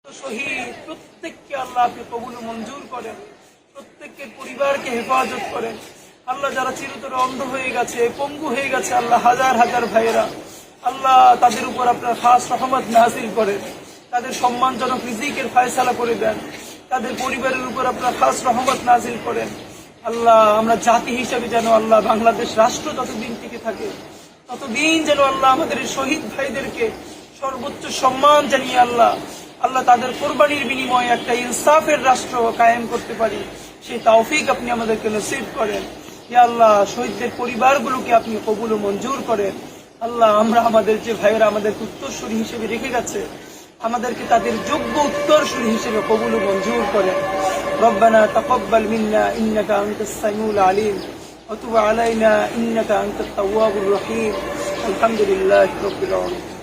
শহীদ প্রত্যেককে আল্লাহ আপনি কবুল ও মঞ্জুর করেন, প্রত্যেকের পরিবারকে হেফাজত করেন। আল্লাহ যারা চিরতরে অন্ধ হয়ে গেছে, পঙ্গু হয়ে গেছে, আল্লাহ হাজার হাজার ভাইয়েরা, আল্লাহ তাদের উপর আপনার খাস রহমত নাযিল করেন, তাদের সম্মানজনক রিজিকের ফয়সালা করে দেন, তাদের পরিবারের উপর আপনার খাস রহমত নাযিল করেন। আল্লাহ আমরা জাতি হিসেবে যেন আল্লাহ বাংলাদেশ রাষ্ট্র যতদিন টিকে থাকে ততদিন যেন আল্লাহ আমাদের এই শহীদ ভাইদেরকে সর্বোচ্চ সম্মান জানিয়ে আল্লাহ তাদের কোরবানির বিনিময়ে একটা ইনসাফের রাষ্ট্র কায়েম করতে পারি, সেই তৌফিক আপনি আমাদেরকে নসিব করেন। ইয়া আল্লাহ শহীদদের পরিবারগুলোকে আপনি কবুল ও মঞ্জুর করেন। আল্লাহ আমরা আমাদের যে ভাইয়েরা আমাদেরকে উত্তরসূরি হিসেবে রেখে গেছে, আমাদেরকে তাদের যোগ্য উত্তরসূরি হিসেবে কবুল ও মঞ্জুর করেন। রব্বানা তাকাব্বাল মিন্না ইন্নাকা আনতাস সামিউল আলিম ওয়া তুব আলাইনা ইন্নাকা আনতাত তাওয়াবুর রহিম। আলহামদুলিল্লাহি রাব্বিল আলামিন।